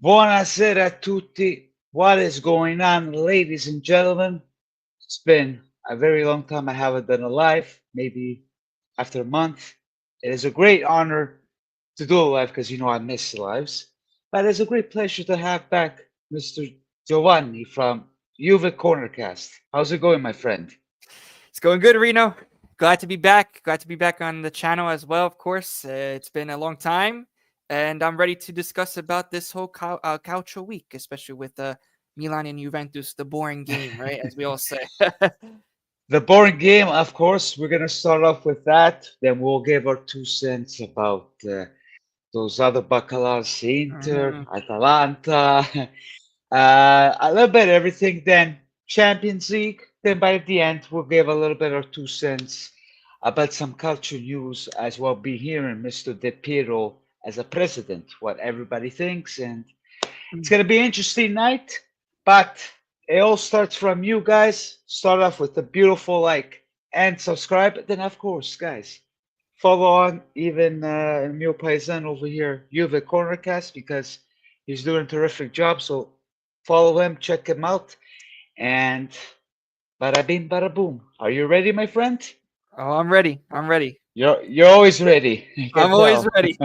Buonasera a tutti. What is going on, ladies and gentlemen? It's been a very long time I haven't done a live, maybe after a month. It is a great honor to do a live because I miss lives. But it's a great pleasure to have back Mr. Giovanni from Juve Cornercast. How's it going, my friend? It's going good, Reno. Glad to be back. Glad to be back on the channel as well, of course. It's been a long time, and I'm ready to discuss about this whole Calcio week, especially with Milan and Juventus, the boring game, right? As we all say. The boring game, of course, we're going to start off with that. Then we'll give our 2 cents about those other baccalaos, Inter, Mhm. Atalanta, a little bit of everything. Then Champions League. Then by the end, we'll give a little bit of 2 cents about some culture news as well. Be hearing Mr. De Piero as a president, what everybody thinks, and it's gonna be an interesting night. But it all starts from you guys. Start off with a beautiful like and subscribe. Then of course, guys, follow on even Emil Paisan over here, Juve Cornercast, because he's doing a terrific job. So follow him, check him out, and bada bing, bada boom. Are you ready, my friend? Oh, I'm ready. I'm ready. You're always ready. I can I'm always tell. ready.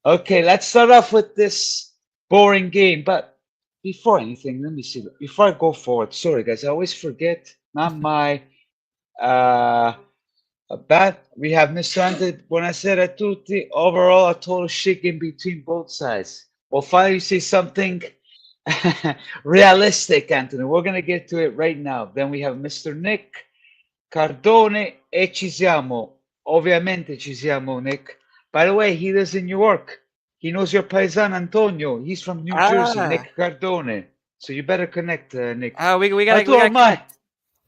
Okay, let's start off with this boring game. But before anything, let me see. Before I go forward, sorry guys, I always forget. Not my uh bad. We have Mr. Ante. Buonasera a tutti. Overall, a total shake in between both sides. Well, finally, you see something realistic, Anthony. We're gonna get to it right now. Then we have Mr. Nick Cardone e ci siamo. Ovviamente ci siamo, Nick. By the way, he lives in New York. He knows your paisan Antonio. He's from New Jersey, Ah, Nick Cardone. So you better connect, Nick. we Ma gotta tu we gotta ormai,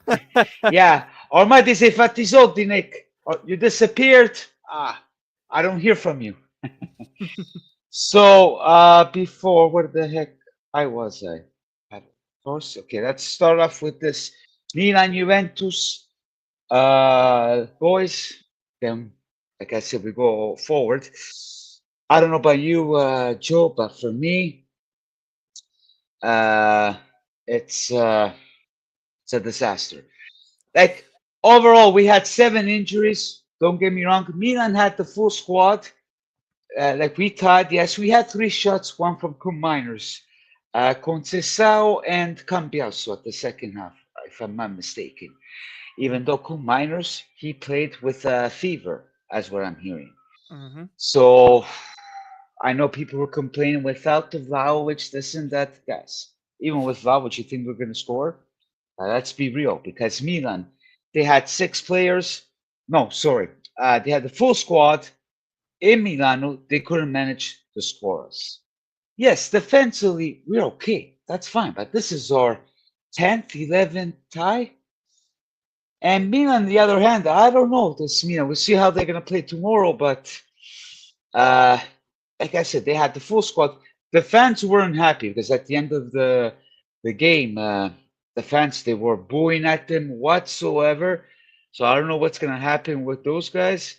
connect. yeah, ormai ti sei fatti i soldi, Nick. You disappeared. I don't hear from you. So, before, where the heck I was I? Of course, okay, let's start off with this Milan Juventus. Boys, then, like I said, we go forward. I don't know about you, Joe, but for me, uh, it's uh, it's a disaster. Like overall, we had 7 injuries. Don't get me wrong. Milan had the full squad. Like we tied, yes, we had 3 shots, one from Cum Miners, Concesao and Cambiaso at the second half, if I'm not mistaken. Even though Cum Miners, he played with fever, as what I'm hearing. Hmm. So I know people were complaining without the Vlahovic, this and that. Guys, even with Vlahovic, you think we're going to score? Let's be real, because Milan, they had 6 players. No, sorry. They had the full squad. In Milano, they couldn't manage to score us. Yes, defensively, we're okay. That's fine. But this is our 10th, 11th tie. And Milan, on the other hand, I don't know this Milan. We'll see how they're going to play tomorrow. But uh, like I said, they had the full squad. The fans weren't happy because at the end of the game, the fans they were booing at them whatsoever. So I don't know what's going to happen with those guys.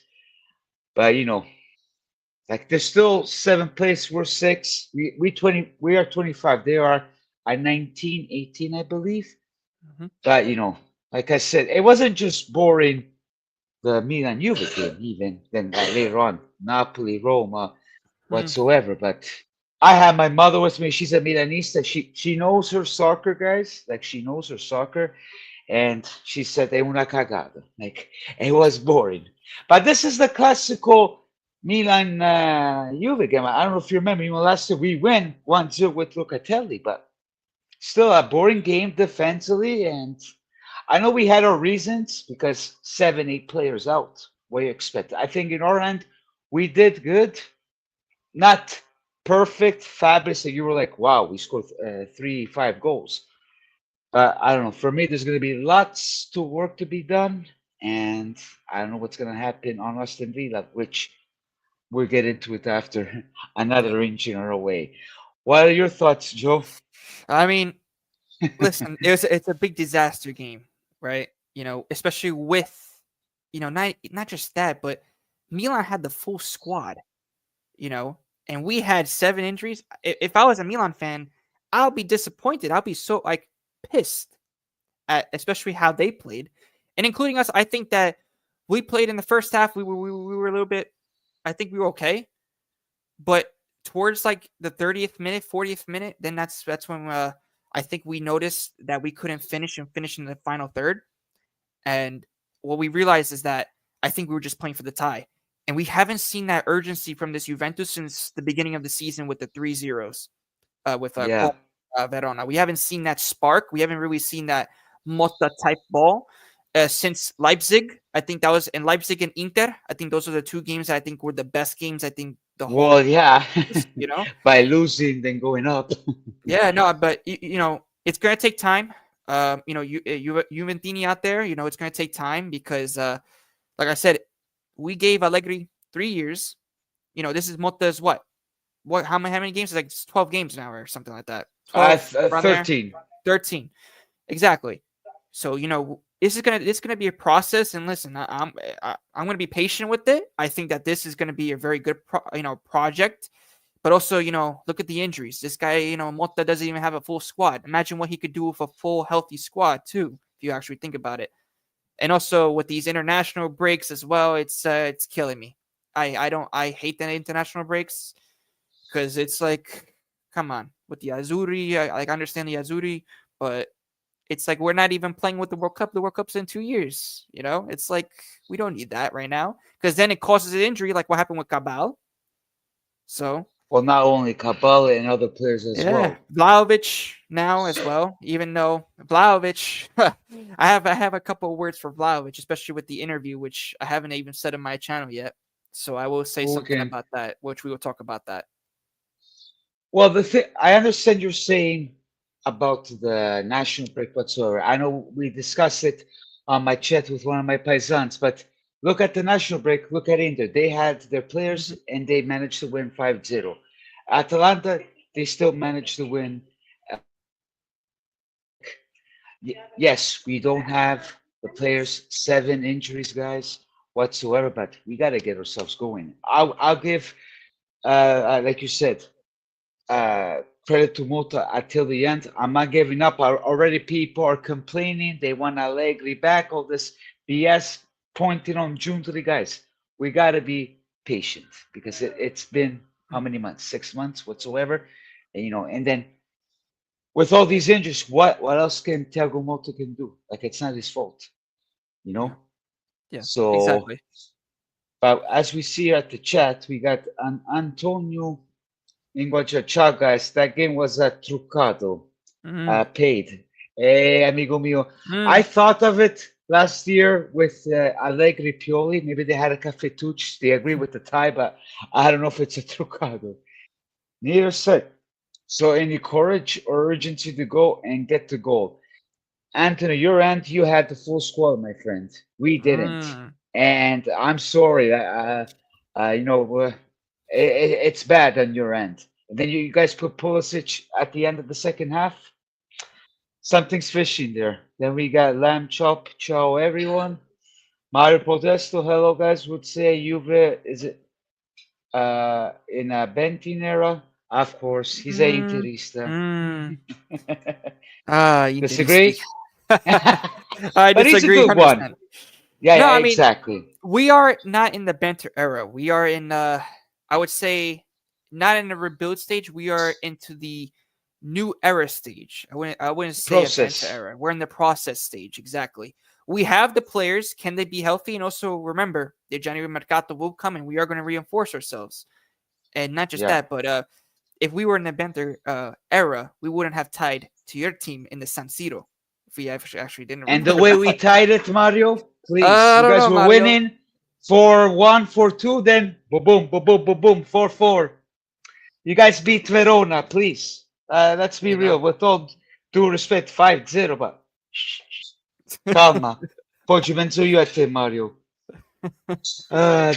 But like there's still 7th place. We're six. We 20. We are 25. They are at 19, 18, I believe. Hmm. But like I said, it wasn't just boring the Milan Juve game. Even then later on, Napoli, Roma, whatsoever. But I had my mother with me. She's a Milanista. She knows her soccer, guys. Like she knows her soccer, and she said è una cagata. Like it was boring. But this is the classical Milan Juve game. I don't know if you remember. Last year we win 1-0 with Locatelli, but still a boring game defensively. And I know we had our reasons because 7, 8 players out. What do you expect? I think in our end we did good, not perfect, fabulous. That you were like, wow, we scored 3, 5 goals. But I don't know. For me, there's going to be lots to work to be done, and I don't know what's going to happen on Aston Villa, which we'll get into it after Yeah. another inch in our way. What are your thoughts, Joe? I mean, listen, it's a big disaster game, right? Especially with not just that, but Milan had the full squad. You know, and we had 7 injuries. If I was a Milan fan, I'll be disappointed. I'll be so like pissed at especially how they played, and including us. I think that we played in the first half. We were a little bit. I think we were okay, but towards like the 30th minute, 40th minute, then that's when I think we noticed that we couldn't finish in the final third. And what we realized is that I think we were just playing for the tie. And we haven't seen that urgency from this Juventus since the beginning of the season with the 3-0s with Yeah. Verona. We haven't seen that spark. We haven't really seen that Motta type ball since Leipzig. I think that was in Leipzig and Inter. I think those are the two games that I think were the best games. I think the whole, Well, yeah. you know, By losing, then going up. yeah, no, but it's gonna take time. Juventini out there, it's gonna take time because, like I said, we gave Allegri 3 years. This is Motta's what? How many games? It's like 12 games now or something like that. 12, around there. 13. 13, exactly. So this is gonna be a process. And listen, I'm gonna be patient with it. I think that this is gonna be a very good project. But also, look at the injuries. This guy, Motta doesn't even have a full squad. Imagine what he could do with a full, healthy squad, too, if you actually think about it. And also with these international breaks as well, it's killing me. I hate the international breaks because it's like, come on, with the Azzurri, I understand the Azzurri, but it's like we're not even playing with the World Cup. The World Cup's in 2 years. It's like we don't need that right now because then it causes an injury, like what happened with Cabal. So. Well, not only Cabal and other players as well. Vlahovic now as well. Even though Vlahovic, I have a couple of words for Vlahovic, especially with the interview, which I haven't even said on my channel yet. So I will say something about that, which we will talk about that. Well, the thing I understand you're saying about the national break whatsoever. I know we discussed it on my chat with one of my paisans, but look at the national break. Look at Inter. They had their players and they managed to win 5-0. Atalanta, they still managed to win. Yes, we don't have the players, 7 injuries, guys, whatsoever, but we got to get ourselves going. I'll give, like you said, credit to Mota until the end. I'm not giving up. Already people are complaining. They want Allegri back. All this BS pointing on June to the guys. We got to be patient because it's been how many months? 6 months whatsoever. And then with all these injuries, what else can Thiago Motta can do? Like it's not his fault, Yeah, So, exactly. but as we see at the chat, we got an Antonio Inguacha. Ciao, guys. That game was a trucado, paid. Hey, amigo mio. I thought of it last year with Allegri Pioli. Maybe they had a cafetucci. They agree with the tie, but I don't know if it's a trucado. Neither said. So any courage or urgency to go and get the goal. Anthony, your end, you had the full squad, my friend. We didn't. And I'm sorry. It's bad on your end. And then you guys put Pulisic at the end of the second half. Something's fishy there. Then we got Lamb Chop. Ciao, everyone. Mario Podesto, hello, guys, would say Juve, is it in a Bentin era? Of course, he's a Interista. Disagree? I But he's a disagree. good one. 100%. Yeah, No, yeah, I mean, exactly. we are not in the Benter era. We are in, I would say, not in the rebuild stage. We are into the new era stage. I wouldn't say Process. a Benter era. We're in the process stage, exactly. We have the players. Can they be healthy? And also remember, the January Mercato will come, and we are going to reinforce ourselves. And not just that, but if we were in the Benter era, we wouldn't have tied to your team in the San Siro. If we actually didn't. And the way we tied it, Mario, please, you guys were Mario. winning 4-1, 4-2, then boom, boom, boom, boom, boom, boom, 4-4. You guys beat Verona, please. Let's be real. With all due respect, 5-0, but calma. Poi ci penso io a te, Mario.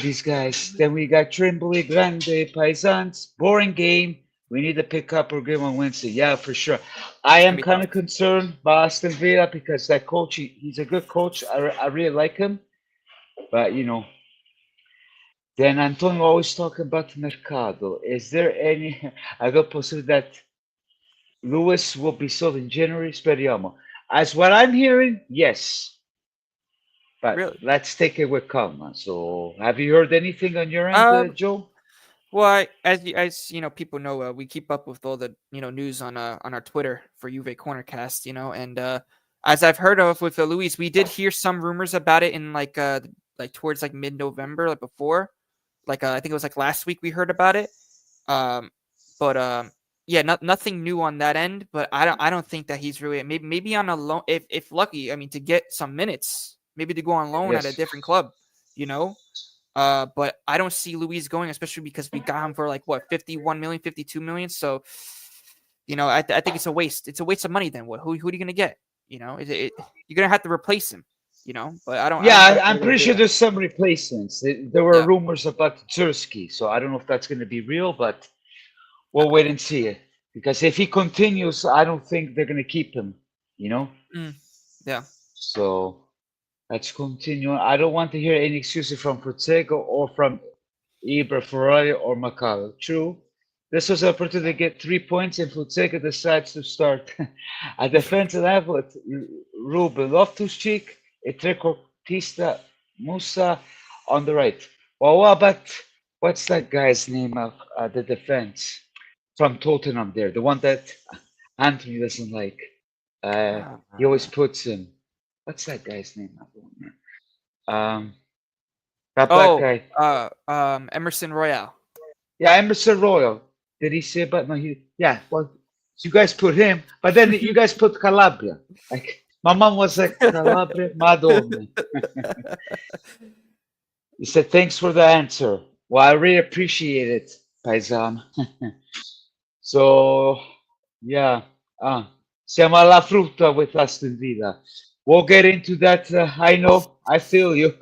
These guys. Then we got Trimbley, Grande, Paisans. Boring game. We need to pick up our game on Wednesday. Yeah, for sure. I am kind of concerned about Aston Villa because that coach, he's a good coach. I really like him. But, Then Antonio always talking about Mercado. Is there any I got possibility that Lewis will be sold in January? Speriamo. As what I'm hearing, yes. But Really? let's take it with calm. So, have you heard anything on your end, Um, Joe? well, as you know, people know we keep up with all the news on our Twitter for Juve Cornercast, and as I've heard of with Luis, we did hear some rumors about it in like towards like mid-November, like before, like I think it was like last week we heard about it. Um, but yeah, nothing new on that end. But I don't think that he's really maybe on a loan if lucky. I mean, to get some minutes, maybe to go on loan at a Yes. different club, you know. But I don't see Luis going, especially because we got him for like what 51 million, 52 million. So, I think it's a waste. It's a waste of money. Then what? Who are you gonna get? You're gonna have to replace him. But I don't Yeah, think I'm they're gonna pretty do sure that. there's some replacements. There were Yeah. rumors about Tursky, so I don't know if that's going to be real, but we'll wait and see it. Because if he continues, I don't think they're going to keep him, you know? Mm, yeah. So let's continue. I don't want to hear any excuses from Fonseca or from Ibra, Ferrari, or Macau. True. This was an opportunity to get 3 points, and Fonseca decides to start a defensive level with Ruben Loftus-Cheek, a trequartista Musa on the right. Well, what about what's that guy's name of the defense from Tottenham there? The one that Anthony doesn't like. He always Uh, puts him. What's that guy's name? Um, that black oh, guy. Emerson Royale. Yeah, Emerson Royal. Did he say? But no, he. Yeah, well, you guys put him, but then you guys put Calabria. Like my mom was like Calabria, Madonna. He said, "Thanks for the answer." Well, I really appreciate it, Paisan. So, yeah. Siamo alla frutta with Aston Villa. We'll get into that. I know. I feel you.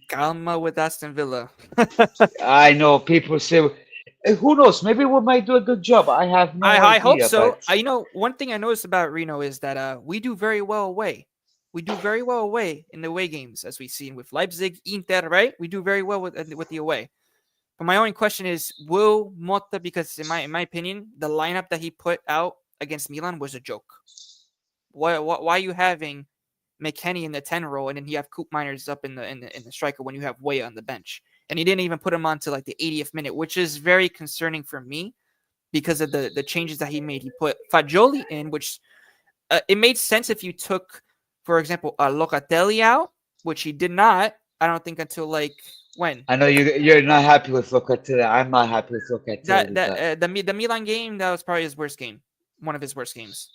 Calma with Aston Villa. I know people say, who knows? Maybe we might do a good job. I have no I hope idea, so. but One thing I noticed about Reno is that we do very well away. We do very well away in the away games, as we've seen with Leipzig, Inter, right? We do very well with the away. But my only question is, will Motta? Because in my opinion, the lineup that he put out against Milan was a joke. Why are you having McKennie in the 10 role and then you have Coop Miners up in the striker when you have Way on the bench? And he didn't even put him on to like the 80th minute, which is very concerning for me because of the changes that he made. He put Fagioli in, which it made sense if you took, for example, Locatelli out, which he did not. I don't think until like when I know you're not happy with Locatelli. I'm not happy with that Locatelli, that but the Milan game, that was probably his worst game, one of his worst games.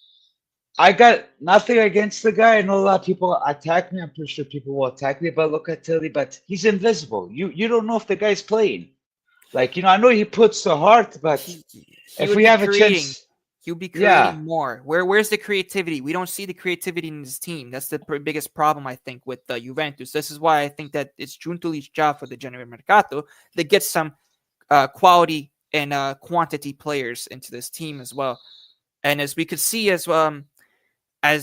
I got nothing against the guy. I know a lot of people attack me. I'm pretty sure people will attack me about Locatelli, but he's invisible. You don't know if the guy's playing. Like, I know he puts the heart, but He if would we be have a creating. chance, He would be yeah, creating more. Where's the creativity? We don't see the creativity in his team. That's the biggest problem I think with Juventus. This is why I think that it's Giuntoli's job for the January Mercato to get some quality and quantity players into this team as well. And as we could see as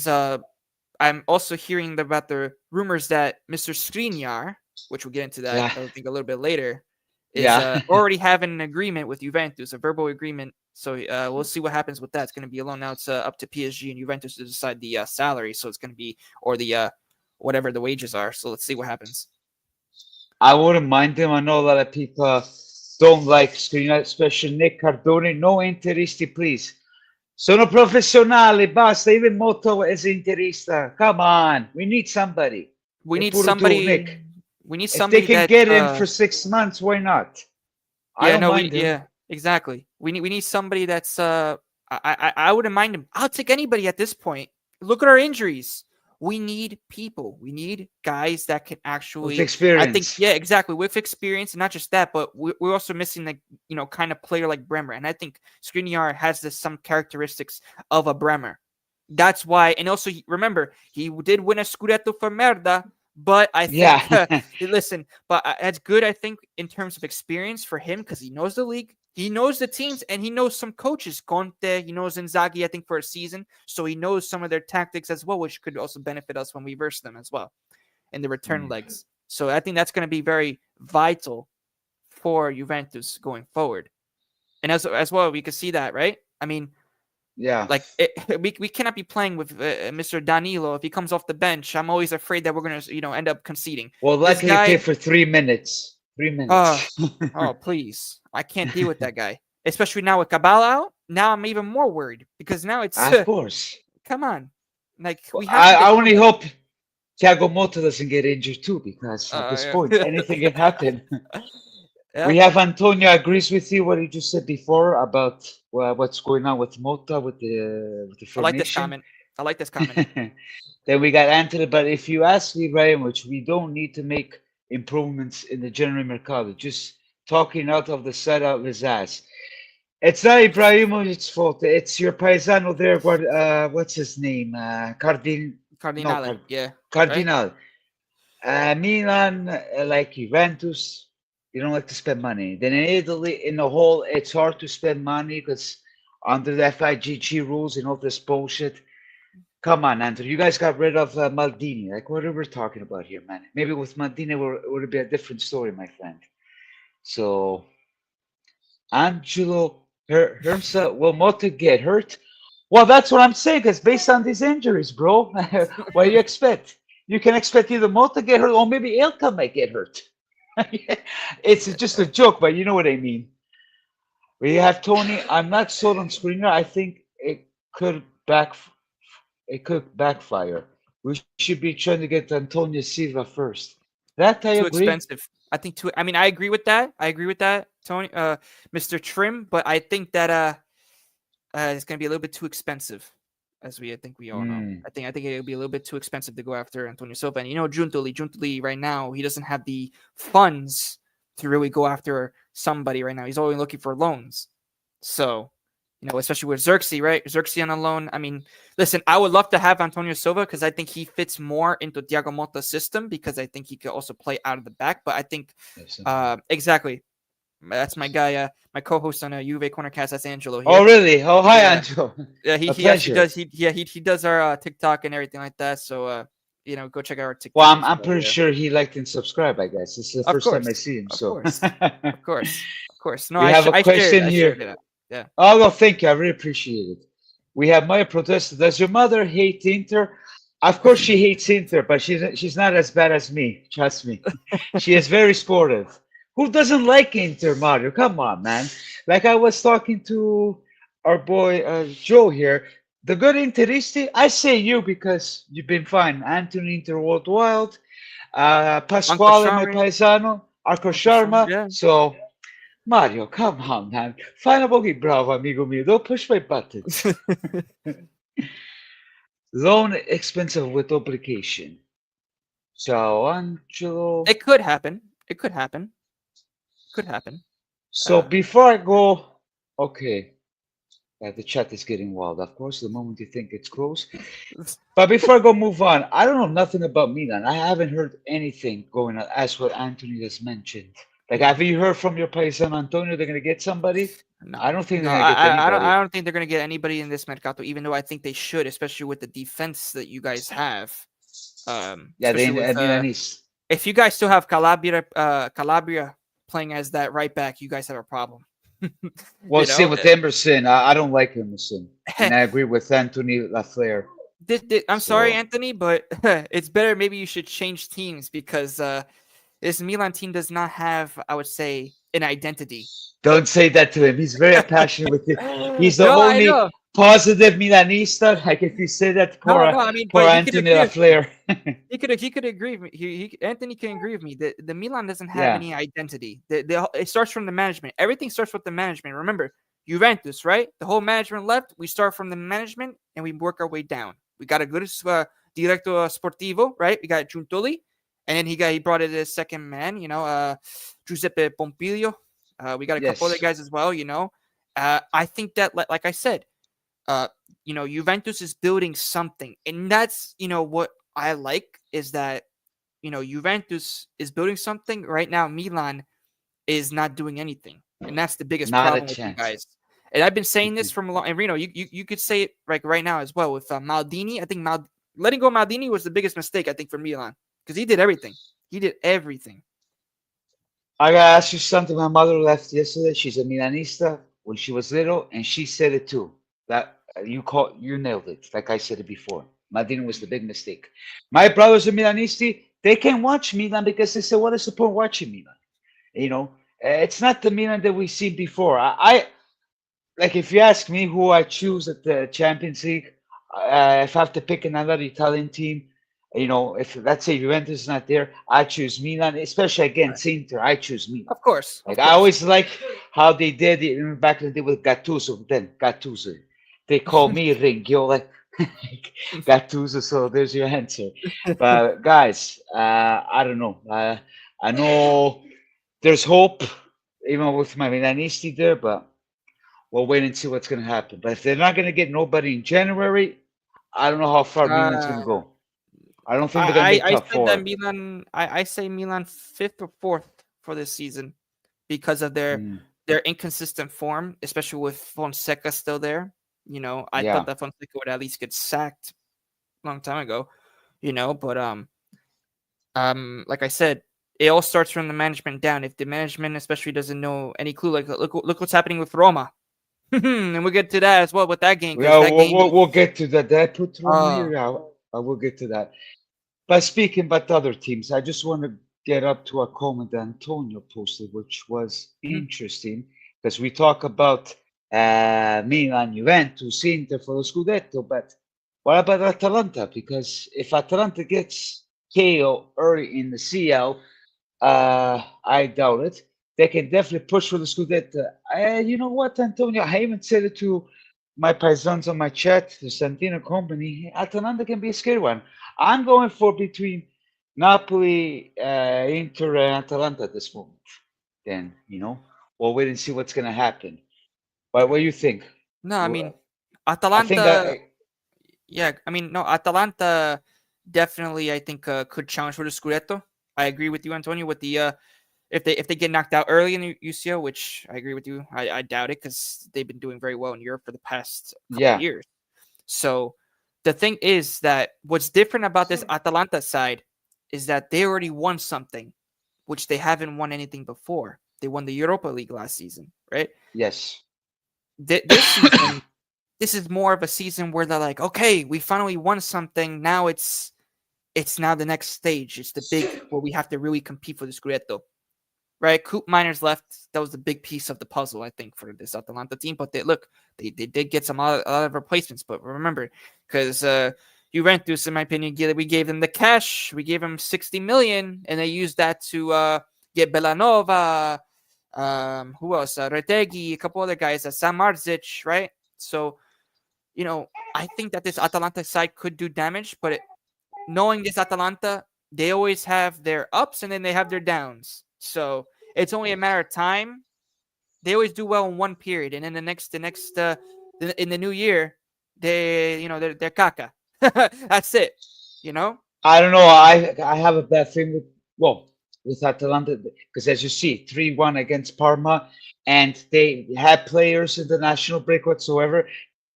I'm also hearing about the rumors that Mr. Skriniar, which we'll get into that yeah, I think a little bit later, is yeah. already having an agreement with Juventus, a verbal agreement. So we'll see what happens with that. It's going to be a loan now. It's up to PSG and Juventus to decide the salary. So it's going to be or the whatever the wages are. So let's see what happens. I wouldn't mind him. I know a lot of people don't like Skriniar, especially Nick Cardone. No interisti, please. Sono professionale, basta. Even Moto is interista. Come on, we need somebody. We E need pure tu, somebody. Nick. We need If they somebody can that get him for 6 months, why not? I yeah, don't no, mind him. yeah, exactly. We need somebody that's I wouldn't mind him. I'll take anybody at this point. Look at our injuries. We need people. We need guys that can With actually. I think experience. yeah, exactly with experience, and not just that, but we're also missing the kind of player like Bremer, and I think Skriniar has some characteristics of a Bremer. That's why, and also remember he did win a Scudetto for Merda, but I think Yeah. listen, but that's good. I think in terms of experience for him because he knows the league, he knows the teams, and he knows some coaches. Conte, he knows Inzaghi. I think for a season, so he knows some of their tactics as well, which could also benefit us when we verse them as well in the return Mm. legs. So I think that's going to be very vital for Juventus going forward. And as well, we could see that, right? I mean, Yeah. like we cannot be playing with Mr. Danilo if he comes off the bench. I'm always afraid that we're gonna end up conceding. Well, This luckily he played guy, for 3 minutes. oh, oh please, I can't deal with that guy. Especially now with Cabal out. Now I'm even more worried because now it's Of course. come on, like we have to I get only somebody. hope Thiago Motta doesn't get injured too, because at this point, Yeah. anything can happen. We Yep. have Antonio agrees with you what you just said before about what's going on with Motta with the I like this formation. comment. I like this comment. Then we got Anthony, but if you ask me, Ibrahimovic, we don't need to make improvements in the January Mercado. Just talking out of the side of his ass. It's not Ibrahimovic's fault. It's your paisano there. What's his name? No, Cardinale, yeah, right. Cardinal. Milan, like Juventus, you don't like to spend money. Then in Italy, in the whole, it's hard to spend money because under the FIGG rules and all this bullshit. Come on, Andrew. You guys got rid of Maldini. Like, what are we talking about here, man? Maybe with Maldini, it would be a different story, my friend. So, Angelo himself, will Mota get hurt? Well, that's what I'm saying, because based on these injuries, bro, what do you expect? You can expect either Mota get hurt or maybe Ilka might get hurt. It's just a joke, but you know what I mean. We have Tony. I'm not sold on Skriniar. I think could back it could backfire. We should be trying to get Antonio Silva first. That I Too agree. expensive. I think too. I mean, I agree with that. Tony, Mr. Trim. But I think that it's gonna be a little bit too expensive, as I think we all know. I think it'll be a little bit too expensive to go after Antonio Silva. And Juntoli right now, he doesn't have the funds to really go after somebody right now. He's only looking for loans. So, especially with Xerxes, right? Xerxes on a loan. I mean, listen, I would love to have Antonio Silva because I think he fits more into Thiago Motta's system because I think he could also play out of the back. But I think exactly. That's my guy, my co-host on a Juve Cornercast. That's Angelo here. Oh, really? Oh, hi, Angelo. Yeah, he actually does. He does our TikTok and everything like that. So, go check out our TikTok. Well, I'm pretty sure he liked and subscribed. I guess this is the first time I see him. Of So, of course. No, we have a question here. shared it. Yeah. Oh, well, thank you. I really appreciate it. We have Maya protested. Does your mother hate Inter? Of course, she hates Inter, but she's not as bad as me. Trust me. She is very sportive. Who doesn't like Inter, Mario? Come on, man. Like I was talking to our boy Joe here. The good Interisti, I say you because you've been fine. Anthony Inter World Wild, Pasquale, my paisano, Arco Sharma. Yeah. So, Mario, come on, man. Fai un poco bravo, amigo mio. Don't push my buttons. Loan expensive with obligation. So, Angelo. It could happen. So before I go, okay. The chat is getting wild, of course, the moment you think it's close. But before I go move on, I don't know nothing about Milan. I haven't heard anything going on as what Anthony just mentioned. Like, have you heard from your paisano Antonio they're going to get somebody? No, I don't think they're going to get anybody. I don't think they're going to get anybody in this Mercato, even though I think they should, especially with the defense that you guys have. Yeah, they Milanese. If you guys still have Calabria playing as that right back, you guys have a problem. Well, see, with Emerson, I don't like Emerson. And I agree with Anthony Lafleur. I'm sorry, Anthony, but it's better. Maybe you should change teams because this Milan team does not have, I would say, an identity. Don't say that to him. He's very passionate with it. He's the only positive Milanista. Like if you say that poor Anthony Lafleur. He could agree with me. Anthony can agree with me. The Milan doesn't have any identity. It starts from the management. Everything starts with the management. Remember, Juventus, right? The whole management left. We start from the management and we work our way down. We got a good director sportivo, right? We got Giuntoli, and then he brought in his second man, Giuseppe Pompilio. We got a couple other guys as well, I think that, like I said, Juventus is building something, and that's what I like is that Juventus is building something right now. Milan is not doing anything, and that's the biggest problem with you guys. And I've been saying this from a long. And Reno, you could say it right now as well with Maldini. I think letting go of Maldini was the biggest mistake I think for Milan because he did everything. I gotta ask you something. My mother left yesterday. She's a Milanista when she was little, and she said it too. That you nailed it. Like I said it before. Madrid was the big mistake. My brothers are Milanisti. They can't watch Milan because they say, "What is the point watching Milan?" You know, it's not the Milan that we've seen before. I like if you ask me who I choose at the Champions League, if I have to pick another Italian team, if let's say Juventus is not there, I choose Milan, especially Right. against Inter. I choose Milan. Of course, Like of I course. always like how they did it back in the day with Gattuso. Then Gattuso, they call me Ringhio like Gattuso. So there's your answer. But guys, I don't know. I know there's hope, even with my Milanisti there, but we'll wait and see what's going to happen. But if they're not going to get nobody in January, I don't know how far Milan's going to Uh, go. I don't think they're going to make I top said that four. Milan. I say Milan fifth or fourth for this season because of Mm, their inconsistent form, especially with Fonseca still there. I thought yeah. that Fonseca would at least get sacked a long time ago. But like I said, it all starts from the management down. If the management, especially, doesn't know any clue, like look what's happening with Roma, and we'll get to that as well with that game because Yeah, that game is. we'll get to that. Did I put Roma here? Uh, Yeah, I will get to that. But speaking about other teams, I just want to get up to a comment that Antonio posted, which was mhm. interesting because we talk about Milan, Juventus, Inter for the Scudetto, but what about Atalanta? Because if Atalanta gets KO early in the CL, I doubt it. They can definitely push for the Scudetto. You know what, Antonio? I even said it to my paisans on my chat, the Santino company. Atalanta can be a scary one. I'm going for between Napoli, Inter, and Atalanta at this moment. Then, we'll wait and see what's going to happen. But what do you think? No, I mean Well, I think Atalanta. Yeah, I mean no, Atalanta definitely I think could challenge for the Scudetto. I agree with you, Antonio, with the if they get knocked out early in the UCL, which I agree with you. I doubt it because they've been doing very well in Europe for the past couple yeah, years. So the thing is that what's different about this Atalanta side is that they already won something, which they haven't won anything before. They won the Europa League last season, right? yes. This season, this is more of a season where they're like, okay, we finally won something. Now it's now the next stage. It's the big where we have to really compete for the Scudetto. Right, Coop Miners left. That was the big piece of the puzzle, I think, for this Atalanta team. But they did get a lot of replacements. But remember, because Juventus, in my opinion, we gave them the cash. We gave them 60 million, and they used that to get Belanova. Who else? Retegi, a couple other guys, Sam Marzic, right? So I think that this Atalanta side could do damage. But knowing this Atalanta, they always have their ups and then they have their downs. So it's only a matter of time. They always do well in one period, and then in the new year, they're caca. That's it. You know. I don't know. I have a bad thing with Atalanta because as you see, 3-1 against Parma, and they had players in the national break whatsoever.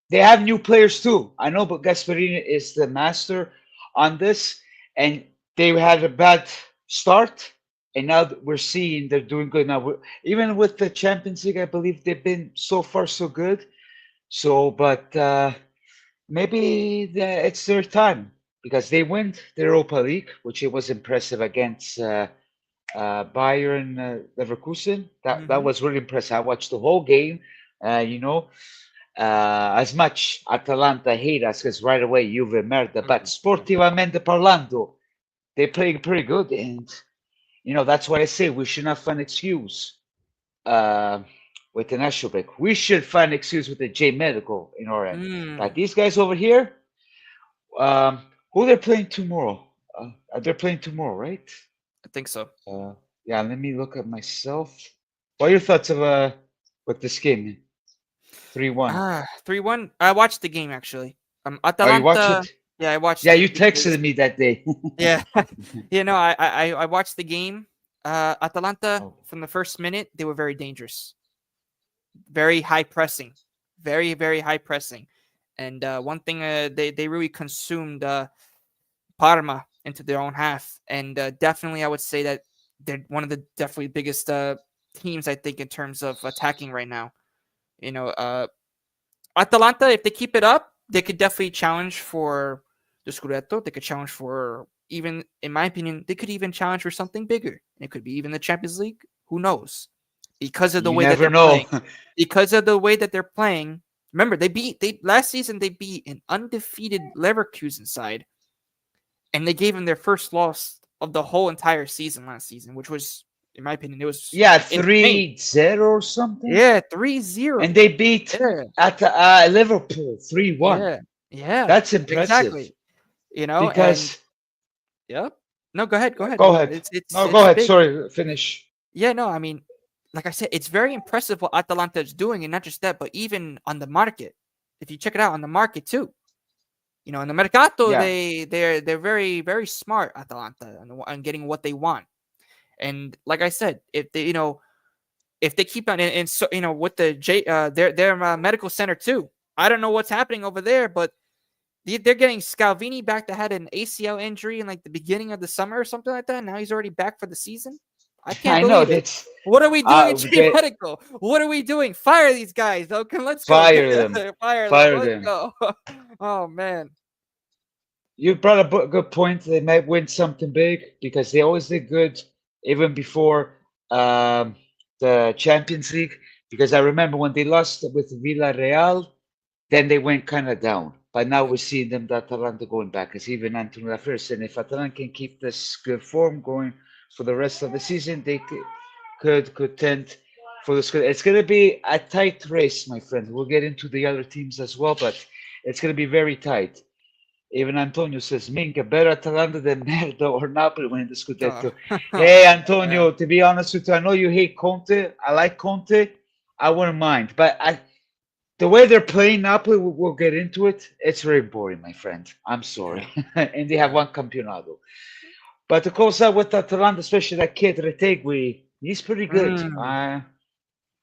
They have new players too. I know, but Gasperini is the master on this, and they had a bad start, and now that we're seeing they're doing good now. Even with the Champions League, I believe they've been so far so good. So, but maybe it's their time because they win the Europa League, which it was impressive against Bayern Leverkusen. That Mm-hmm. was really impressive. I watched the whole game. You know, as much Atalanta hate us because right away Juve merda, but sportivamente parlando, they playing pretty good, and that's why I say we should not find excuse uh, with the national break. We should find excuse with the J medical in our end. But Mm, these guys over here, who they're playing tomorrow? They're playing tomorrow, right? I think so. Uh, yeah, let me look at myself. What are your thoughts of with this game? 3-1. 3-1. I watched the game actually. Oh, you watch Atalanta. it? Yeah, I watched Yeah, it you because texted me that day. yeah, I watched the game. Atalanta Oh, from the first minute they were very dangerous, very high pressing, very high pressing, and one thing they really consumed Parma into their own half, and definitely I would say that they're one of the definitely biggest teams, I think, in terms of attacking right now. You know, Atalanta, if they keep it up, they could definitely challenge for the Scudetto. They could challenge for, even, in my opinion, they could even challenge for something bigger. It could be even the Champions League. Who knows? Because of the You way that never they're know. playing. Because of the way that they're playing. Remember, they last season they beat an undefeated Leverkusen side, and they gave them their first loss of the whole entire season last season, which was, in my opinion, it was Yeah, insane. 3-0 or something. Yeah, 3-0. And they beat Yeah, at Liverpool 3-1. yeah, yeah, That's impressive exactly. And because yep. No, go ahead, go yeah, ahead. go No, ahead. No, go it's ahead. big. Sorry, finish. Yeah, no, I mean, like I said, it's very impressive what Atalanta is doing, and not just that, but even on the market. If you check it out on the market too, in the mercato, Yeah. they're very very smart, Atalanta, on getting what they want. And like I said, if they keep on, and so with the their medical center too. I don't know what's happening over there, but they're getting Scalvini back that had an ACL injury in like the beginning of the summer or something like that. Now he's already back for the season. I can't I know believe it. that's What are we doing at J they Medical? What are we doing? Fire these guys. Okay, let's go. fire them. Fire them. Fire Let's them. go. Oh man. You brought a good point. They might win something big because they always did good even before um, the Champions League. Because I remember when they lost with Villarreal, then they went kind of down. But now Yep. we're seeing them, the Atalanta going back. Because even Antonio first, and if Atalanta can keep this good form going for the rest of the season, they could tend for the score. It's going to be a tight race, my friend. We'll get into the other teams as well, but it's going to be very tight. Even Antonio says, Minka, better Atalanta than Merda or Napoli winning the Oh. Scudetto. Hey, Yeah. Antonio, to be honest with you, I know you hate Conte. I like Conte. I wouldn't mind. But the way they're playing Napoli, we'll get into it. It's very boring, my friend. I'm sorry. Yeah. And they have Yeah. one Campionato. But to close out with Atalanta, especially that kid, Retegui, he's pretty good. Mm.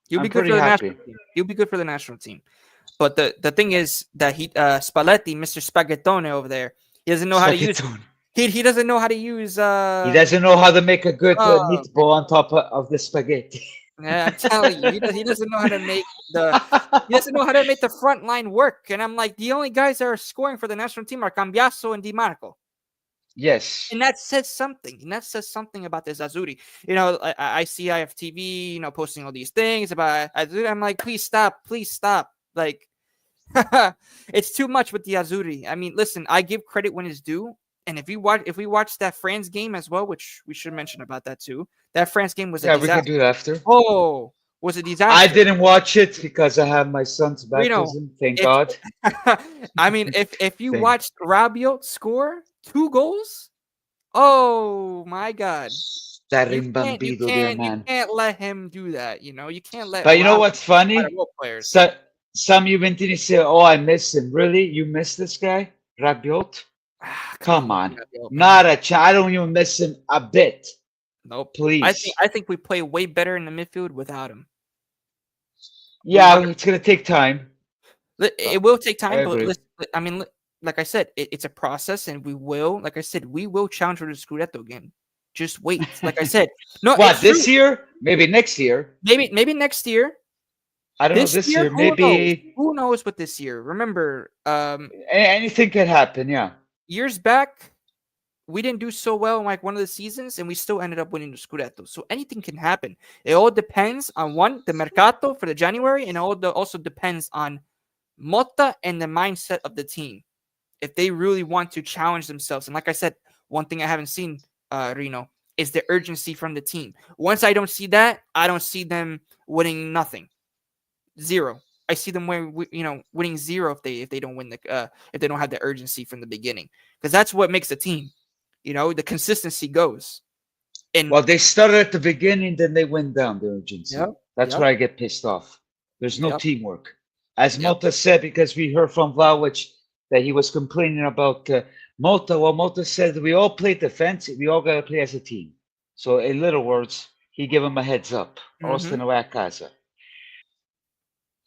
You'll I'm be good pretty for the national happy. team. You'll be good for the national team. But the thing is that Spalletti, Mr. Spaghettone over there, he doesn't know how to use. Spaghetti. He doesn't know how to use. He doesn't know how to make a good Oh meatball on top of the spaghetti. yeah, I'm telling you, he doesn't know how to make the. He doesn't know how to make the front line work. And I'm like, the only guys that are scoring for the national team are Cambiaso and Di Marco. Yes. And that says something. And that says something about this Azuri. I see IFTV, posting all these things about Azuri. I'm like, please stop. Please stop. Like, it's too much with the Azuri. I mean, listen, I give credit when it's due. And if we watch that France game as well, which we should mention about that too, that France game was a Yeah, we can do disaster. it after. Oh, was a I disaster. didn't watch it because I have my son's Reno, baptism. Thank if God. I mean, if you Thank watched Rabiot score 2 goals, oh my God, that you can't you rimbambito there, can't you man. can't let him do that. You can't let But you know Rabiot what's by the funny? role players. So, some Juventini say, "Oh, I miss him." Really? You miss this guy, Rabiot? Come on Come with on, Rabiot, man. not a chance. I don't even miss him a bit. Nope. Please. I think we play way better in the midfield without him. We Yeah, 100. it's gonna take time, It but will take I time, but agree. listen, I mean, like I said, it's a process, and like I said, we will challenge for the Scudetto again. Just wait. Like I said, no, What, it's true. this year? Maybe next year. Maybe next year. I don't know. This This year, year, who knows? maybe Who knows what this year? Remember, anything can happen. Yeah. years back, we didn't do so well in like one of the seasons, and we still ended up winning the Scudetto. So anything can happen. It all depends on the mercato for the January, and also depends on Motta and the mindset of the team. If they really want to challenge themselves, and like I said, one thing I haven't seen, Reno, is the urgency from the team. Once I don't see that, I don't see them winning nothing. Zero. I see them winning zero if they don't win if they don't have the urgency from the beginning, because that's what makes a team. The consistency goes. And Well, they started at the beginning, then they went down the urgency. yep, That's yep, where I get pissed off. There's no yep, teamwork. As yep. Mota said, because we heard from Vlahovic that he was complaining about Mota. Well, Mota said we all play defense. We all got to play as a team. So, in little words, he gave him a heads up. Mm-hmm. Austin a casa.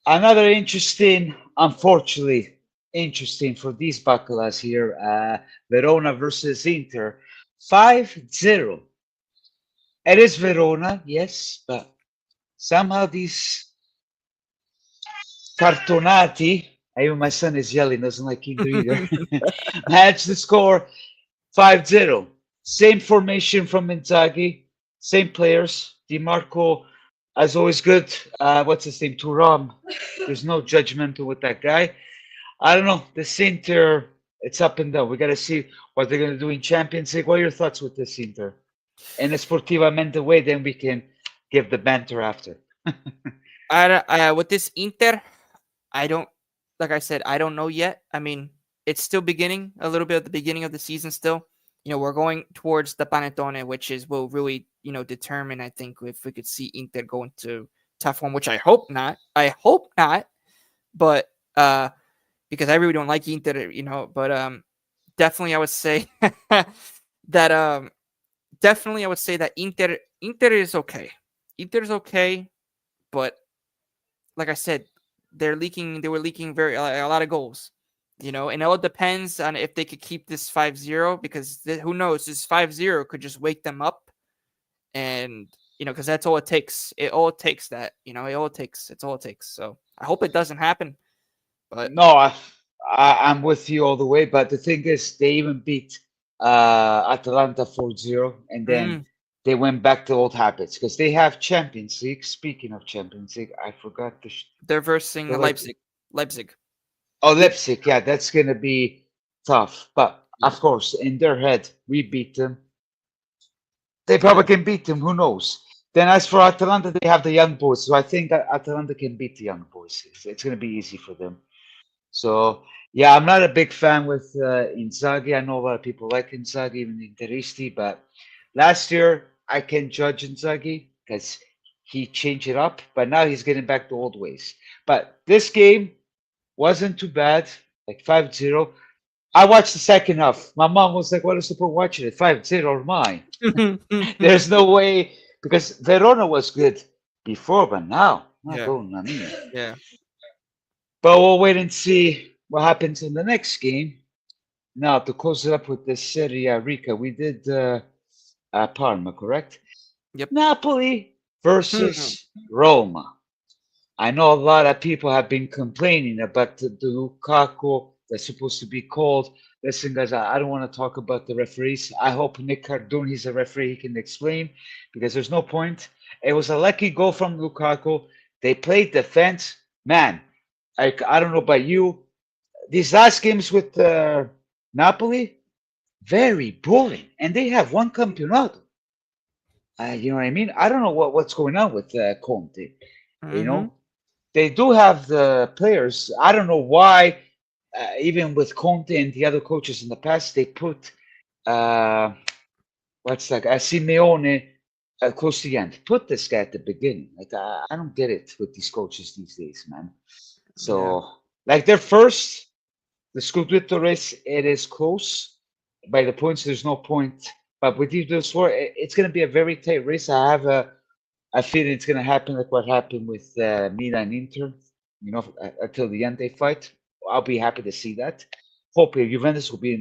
Another interesting, unfortunately, interesting for these bacalas here. Verona versus Inter, 5-0. It is Verona, yes, but somehow these cartonati, even my son is yelling, doesn't like Inter either, managed to score 5-0. Same formation from Inzaghi, same players. Di Marco, as always, good. What's his name? Turam. There's no judgmental with that guy. I don't know. This Inter, it's up and down. We got to see what they're going to do in Champions League. What are your thoughts with this Inter? In a sportivamente way, then we can give the banter after. With this Inter, I don't, like I said, I don't know yet. I mean, it's still beginning, a little bit at the beginning of the season still. We're going towards the Panettone, which will really, determine, I think, if we could see Inter go into tough form, which I hope not. I hope not, but because I really don't like Inter, but definitely I would say that definitely I would say that Inter is okay. Inter is okay, but like I said, they were leaking a lot of goals, and it all depends on if they could keep this 5-0, because who knows, this 5-0 could just wake them up, and because that's all it takes. It all takes that, it's all it takes. So I hope it doesn't happen, but No, I'm with you all the way. But the thing is, they even beat Atalanta 4-0, and then mm, they went back to old habits because they have Champions League. Speaking of Champions League, I forgot to. they're versing They're like, Leipzig. oh, Leipzig. Yeah, that's gonna be tough. But Yeah, of course, in their head, we beat them. They yeah, probably can beat them. Who knows? Then as for Atalanta, they have the young boys, so I think that Atalanta can beat the young boys. It's gonna be easy for them. So yeah, I'm not a big fan with Inzaghi. I know a lot of people like Inzaghi, even Interisti, but last year I can judge Inzaghi because he changed it up, but now he's getting back to old ways. But this game wasn't too bad, like 5-0. I watched the second half. My mom was like, "What is the point watching it? 5-0 or mine?" There's no way because Verona was good before, but now, yeah, Madonna mia. yeah. But we'll wait and see what happens in the next game. Now, to close it up with the Serie Rica, we did Parma, correct? Yep. Napoli versus Roma. I know a lot of people have been complaining about the Lukaku that's supposed to be called. Listen, guys, I don't want to talk about the referees. I hope Nick Cardone, he's a referee, he can explain because there's no point. It was a lucky goal from Lukaku. They played defense. Man, I don't know about you. These last games with Napoli, very boring. And they have one campeonato. You know what I mean? I don't know what's going on with Conte. You Mm-hmm. know, they do have the players. I don't know why, even with Conte and the other coaches in the past, they put uh, what's that? Simeone close to the end. Put this guy at the beginning. Like I don't get it with these coaches these days, man. Yeah. So like they're first, the Scudetto race, it is close by the points. There's no point, but with these four, it's going to be a very tight race. I feel it's going to happen like what happened with Milan Inter. Until the end they fight. I'll be happy to see that. Hopefully, Juventus will be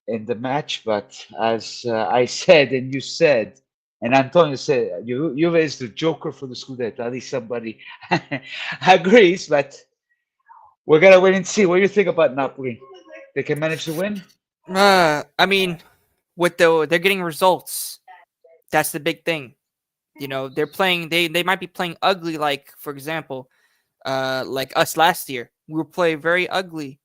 in the match. But as I said and you said, and Antonio said, Juve is the joker for the Scudetto. At least somebody agrees. But we're gonna wait and see. What do you think about Napoli? They can manage to win? I mean, they're getting results. That's the big thing. They're playing. They might be playing ugly. Like, for example, like us last year, we were playing very ugly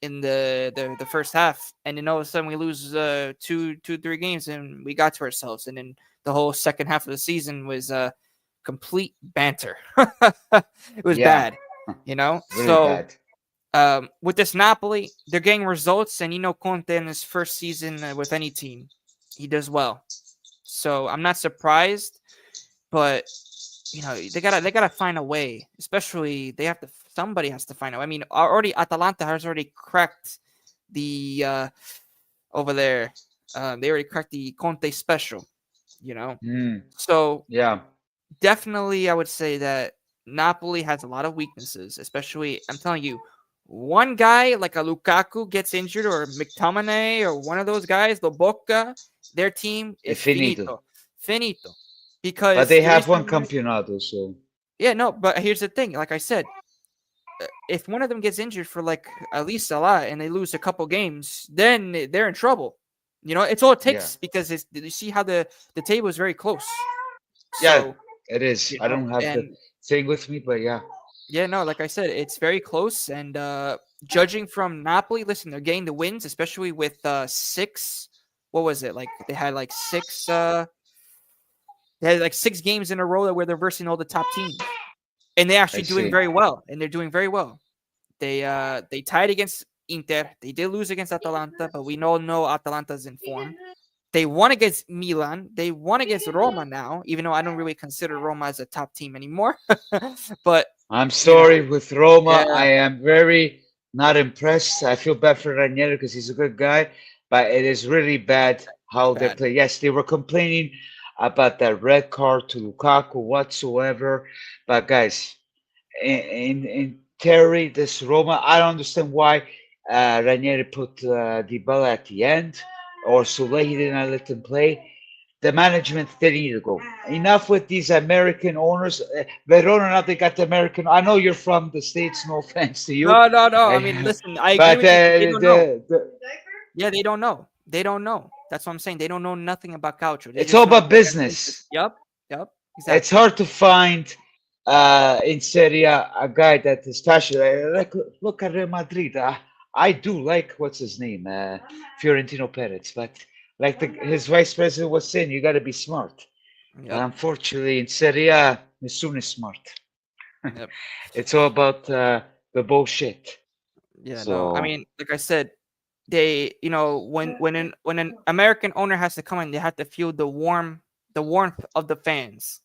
in the first half, and then all of a sudden we lose two, 3 games, and we got to ourselves, and then the whole second half of the season was complete banter. It was Yeah, bad, really So bad. with this Napoli, they're getting results, and Conte in his first season with any team, he does well. So I'm not surprised, but they gotta find a way. Especially somebody has to find a way. I mean, already Atalanta has already cracked the over there. They already cracked the Conte special. Mm, So yeah. definitely I would say that Napoli has a lot of weaknesses, especially I'm telling you, one guy like a Lukaku gets injured or McTominay or one of those guys, Lobotka, their team È is finito. finito. Finito. But because they the have reason one why, campeonato, so yeah, no, but here's the thing. Like I said, if one of them gets injured for like at least a lot and they lose a couple games, then they're in trouble. You know, it's all it yeah. takes because you see how the table is very close. Yeah, So it is. you I know, don't have the and thing with me, but yeah. yeah, no, like I said, it's very close. And judging from Napoli, listen, they're getting the wins, especially with six. What was it like? They had like six. They had like 6 games in a row where they're versing all the top teams, and they're I actually doing see. very well. And they're doing very well. They tied against Inter. They did lose against Atalanta, but we all know Atalanta's in form. They won against Milan. They won against Roma now, even though I don't really consider Roma as a top team anymore. But I'm you know, sorry with Roma. yeah, I am very not impressed. I feel bad for Ranieri because he's a good guy, but it is really bad it's how they bad. play. Yes, they were complaining about that red card to Lukaku whatsoever. But guys, in theory, this Roma, I don't understand why Ranieri put Dybala at the end or Sule. He did not let him play. The management didn't need to go. Enough with these American owners. Verona, now they got the American. I know you're from the States, no offense to you. No, no, no. I mean, Uh, listen, I agree but with you, but they don't know. the Yeah, they don't know. They don't know. That's what I'm saying. They don't know nothing about Calcio. They it's all just know about that they're going to. business. Yep, yep, It's exactly. hard to find in Serie a guy that is passionate. Like, look at Real Madrid. I do like what's his name, Fiorentino Perez, but like his vice president was saying, you got to be smart. But Yep, unfortunately, in Serie A, Nessun is smart. yep. It's all about the bullshit. Yeah, no. I So mean, like I said, when an American owner has to come in, they have to feel the warmth of the fans.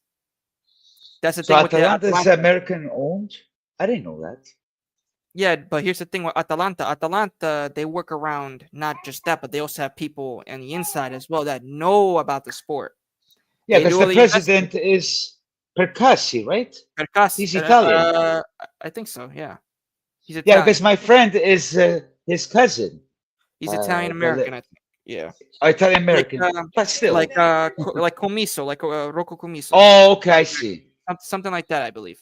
That's the so thing with the Atalanta is Atalanta. American owned. I didn't know that. Yeah, but here's the thing with Atalanta. Atalanta, they work around not just that, but they also have people on the inside as well that know about the sport. Yeah, They because the literally invest in president is Percassi, right? Percassi. He's Italian. I think so. Yeah, he's Yeah, because Italian. my friend is his cousin, He's Italian the American, I think. Yeah, Italian like American, but still. like Comiso, like Rocco Comiso, Oh, okay, I see. something like that, I believe.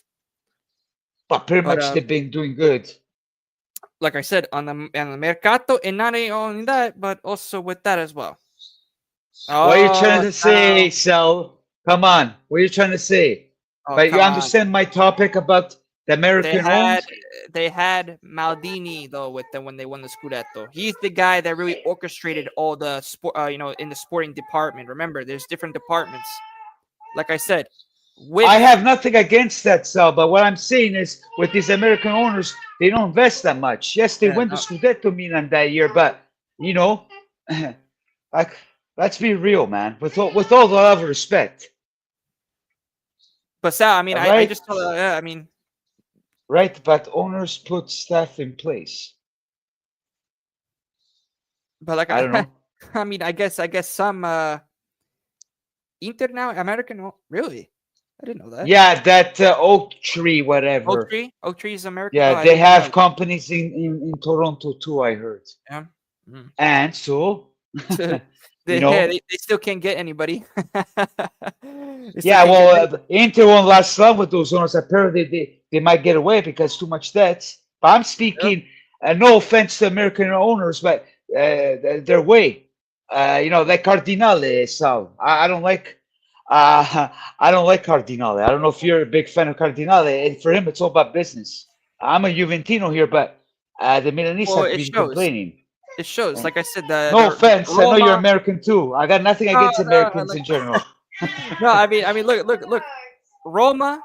But pretty But much they've been doing good. like I said, on the mercato, and not only that, but also with that as well. What are you trying Oh, to say, now, Sal? Come on, what are you trying to say? oh But you come on. understand my topic about the They American owned? had they had Maldini though with them when they won the Scudetto. He's the guy that really orchestrated all the sport, in the sporting department. Remember, there's different departments. Like I said, I with have nothing against that, Sal, but what I'm saying is with these American owners, they don't invest that much. Yes, they went to no, Scudetto Milan that year, but you know, like let's be real, man. With all the love and respect, but Sal, I mean, I right? just tell, I mean, Right, but owners put staff in place. but like I don't know. I mean, I guess some Inter now American. Really, I didn't know that. Yeah, that oak tree, whatever. Oak Tree is American. Oh, Yeah, I they didn't even know have that. companies in Toronto too, I heard. Yeah. Mm. And so, you know, They still can't get anybody. They still yeah, can't get well, anybody. Inter won't last long with those owners. Apparently, they might get away because too much debts. But I'm Yep. speaking, no offense to American owners, but their way. Like Cardinale, Sal. I don't like. I don't like Cardinale. I don't know if you're a big fan of Cardinale. And for him, it's all about business. I'm a Juventino here, but the Milanese Well, have it been shows. complaining. It shows. And Like I said, no offense, I know you're Roma. American too. I got nothing No, against no, Americans like, in general. no. I mean, look. Roma.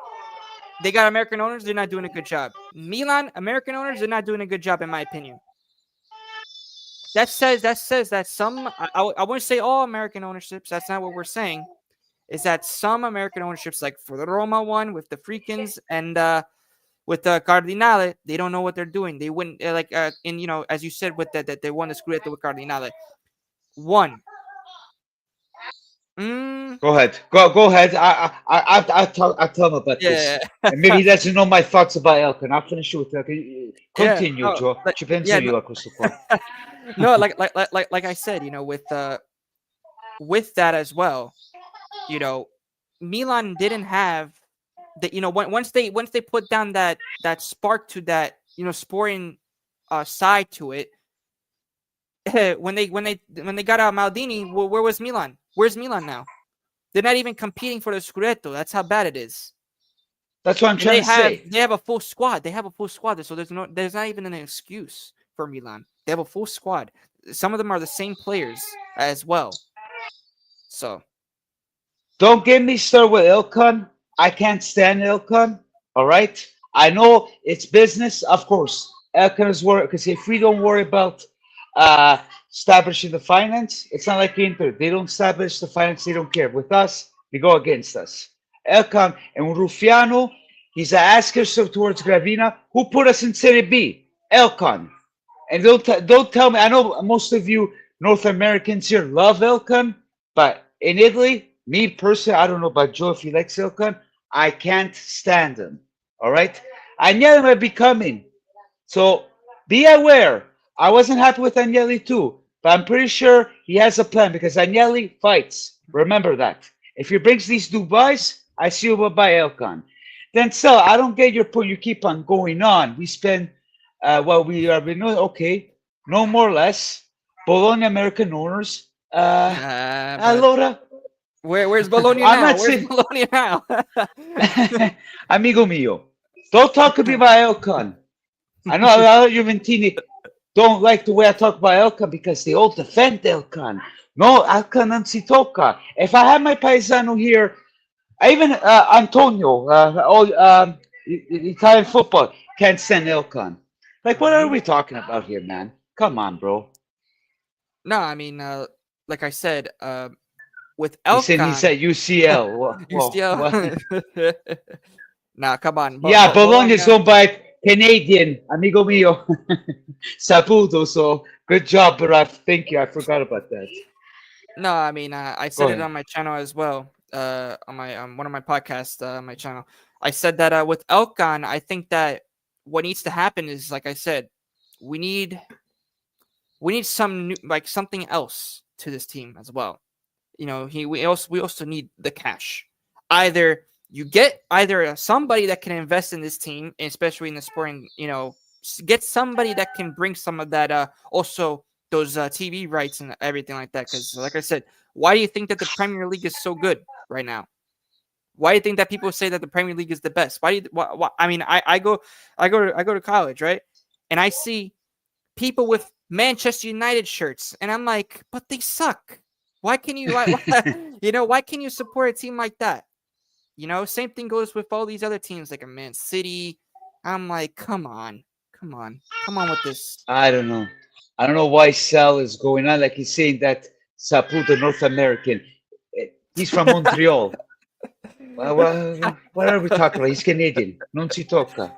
They got American owners. They're not doing a good job. Milan, American owners. They're not doing a good job, in my opinion. That says that some. I wouldn't say all American ownerships. That's not what we're saying. Is that some American ownerships, like for the Roma one with the Freakins and with the Cardinale, they don't know what they're doing. They wouldn't as you said with that they won the Scudetto with Cardinale. One. Mm, Go ahead. Go ahead. I tell him about yeah, this. And maybe he doesn't know my thoughts about Elkin. I'll finish with Elkin. yeah, Continue, no, Joe. like, Ci penso yeah, io a questo qua. no, like I said, with that as well, you know, Milan didn't have that. Once they put down that spark to that sporting side to it. When they got out Maldini, where was Milan? Where's Milan now? They're not even competing for the Scudetto. That's how bad it is. That's what I'm And trying to say. they have a full squad. They have a full squad. So there's not even an excuse for Milan. They have a full squad. Some of them are the same players as well. So Don't get me started with Ilkan. I can't stand Ilkan. All right. I know it's business, of course. Ilkan is worried because if we don't worry about uh, establishing the finance, it's not like Inter. They don't establish the finance. They don't care. With us, they go against us. Elkan and Rufiano, he's an asker towards Gravina. Who put us in Serie B? Elkan. And don't tell me. I know most of you North Americans here love Elkan, but in Italy, me personally, I don't know about Joe if he likes Elkan. I can't stand him. All right, Agnelli might be coming, so be aware. I wasn't happy with Agnelli too, but I'm pretty sure he has a plan because Agnelli fights. Remember that. If he brings these Dubais, I see you will buy Elkan. Then so I don't get your point. You keep on going on. We spend we know okay, no more or less. Bologna American owners. but Allora, where's Bologna I'm now? not Where's saying, Bologna now? amigo mio, don't talk to me about Elkan. I know a lot of Juventini don't like the way I talk about Elkan because they all defend Elkan. No, Elkan non si tocca. If I had my paisano here, I even Antonio, Italian football, can't stand Elkan. Like, what are Mhm. we talking about here, man? Come on, bro. No, I mean, like I said, with He Elkan, said UCL. you still. What? Nah, come on, Yeah, Bologna is Bologna. owned by Canadian, amigo mio. Saputo. So good job, Baraf. Thank you. I forgot about that. No, I mean, I Go said it ahead. on my channel as well. On my one of my podcasts, my channel. I said that with Elkan, I think that what needs to happen is, like I said, we need we need some new, like something else to this team as well. We also need the cash. Either you get somebody that can invest in this team, especially in the sporting, get somebody that can bring some of that also those TV rights and everything like that. Because like I said, why do you think that the Premier League is so good right now? Why do you think that people say that the Premier League is the best? Why do you? Why, I mean, I go to college, right? And I see people with Manchester United shirts, and I'm like, but they suck. Why can you? Why can you support a team like that? Same thing goes with all these other teams like a Man City. I'm like, come on with this. I don't know. I don't know why Sal is going on. Like he's saying that Saputo, North American. He's from Montreal. What are we talking about? He's Canadian. Non si tocca.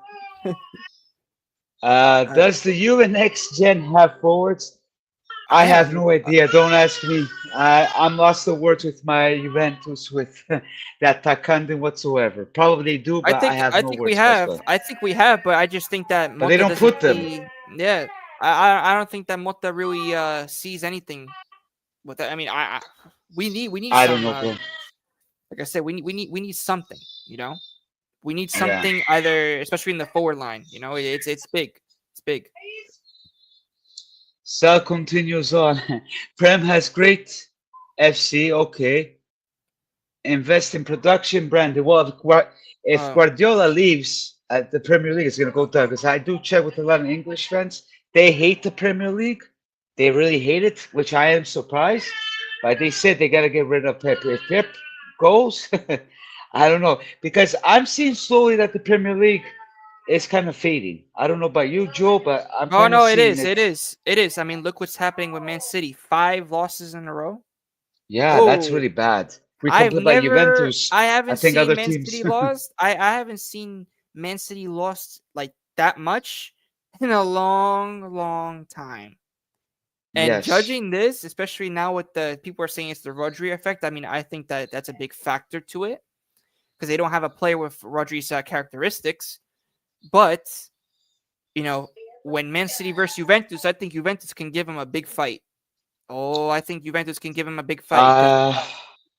Uh, Does the U and next gen have forwards? I I have have no. no idea. Don't ask me. I'm lost the words with my Juventus with that Takandin whatsoever. Probably do, I but I think have I no think we words for have. that. I think we have, but I just think that But they Mota don't doesn't put them. see. Yeah, I don't think that Mota really sees anything with that. I mean, we need I don't some. know, bro. Like I said, we need something. We need Yeah. something either, especially in the forward line. It's big. It's big. Sal continues on. Prem has great FC. Okay. Invest in production brand. Well, if Uh, Guardiola leaves, the Premier League is going to go down because I do check with a lot of English fans. They hate the Premier League. They really hate it, which I am surprised. But they said they got to get rid of Pep. If Pep goes, I don't know because I'm seeing slowly that the Premier League is kind of fading. I don't know about you, Joe, but I'm oh kind of no, it seeing is. it. It is. It is. I mean, look what's happening with Man City. 5 losses in a row. Yeah, that's Oh, really bad. We I've complain about never. Juventus. I I haven't think seen other Man teams. City lost. I haven't seen Man City lost like that much in a long, long time. And Yes. judging this, especially now with the people are saying it's the Rodri effect. I mean, I think that that's a big factor to it because they don't have a player with Rodri's characteristics. But you know, when Man City versus Juventus, I think Juventus can give him a big fight. Oh, I think Juventus can give him a big fight because Uh,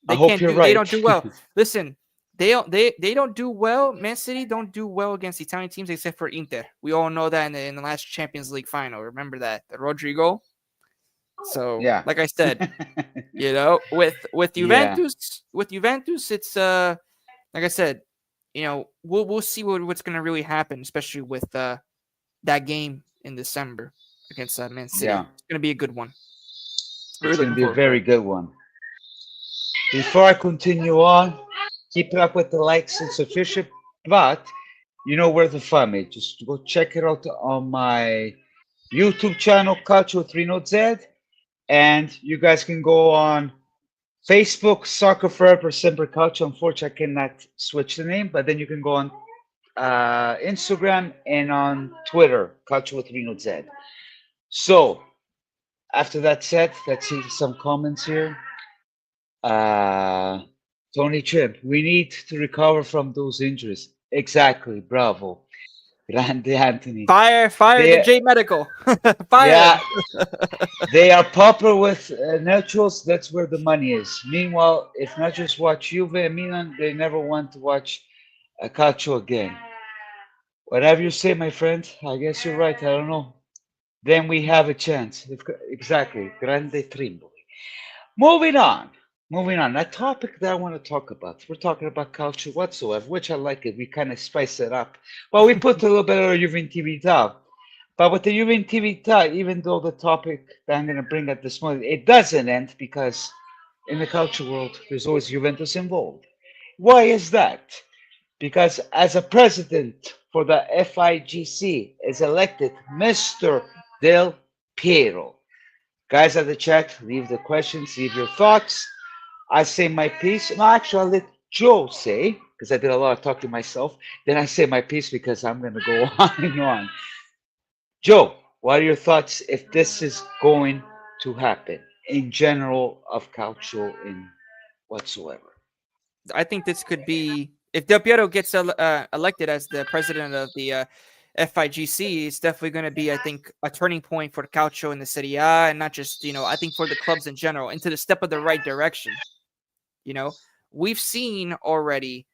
I hope you're They right. don't do well. Listen, they don't do well. Man City don't do well against Italian teams except for Inter. We all know that in the last Champions League final. Remember that the Rodrigo. So, Yeah. like I said, with Yeah. Juventus, it's like I said, we'll see what's gonna really happen, especially with that game in December against Man Yeah. City. It's gonna be a good one. Really It's going to looking be a forward for very it. good one. Before I continue on, keep it up with the likes and subscription. But you know where to find me. Just go check it out on my YouTube channel, Calcio 3 Note Z. And you guys can go on Facebook, Soccer Forever, Sempre Calcio. Unfortunately, I cannot switch the name, but then you can go on Instagram and on Twitter, Calcio 3 Note Z. So, after that said, let's see some comments here. Uh, Tony Tripp, we need to recover from those injuries. Exactly. Bravo. Grande Anthony. Fire the They, J Medical. Fire yeah, him. they are popular with neutrals. That's where the money is. Meanwhile, if not just watch Juve and Milan, they never want to watch a Calcio again. Whatever you say, my friend, I guess you're right. I don't know. Then we have a chance. Exactly. Grande Trimbo. Moving on. Moving on. A topic that I want to talk about. We're talking about culture whatsoever, which I like it. We kind of spice it up. Well, we put a little bit of Juventus. But with the Juventus, even though the topic that I'm going to bring at this moment, it doesn't end because in the culture world, there's always Juventus involved. Why is that? Because as a president for the FIGC is elected Mr. Del Piero. Guys at the chat, leave the questions, leave your thoughts. I say my piece. No, actually, I'll let Joe say, because I did a lot of talking myself. Then I say my piece because I'm going to go on and on. Joe, what are your thoughts if this is going to happen in general of Calcio in whatsoever? I think this could be if Del Piero gets elected as the president of the FIGC. It's definitely going to be, I think, a turning point for the Calcio in the Serie A, and not just I think for the clubs in general, into the step of the right direction. We've seen already.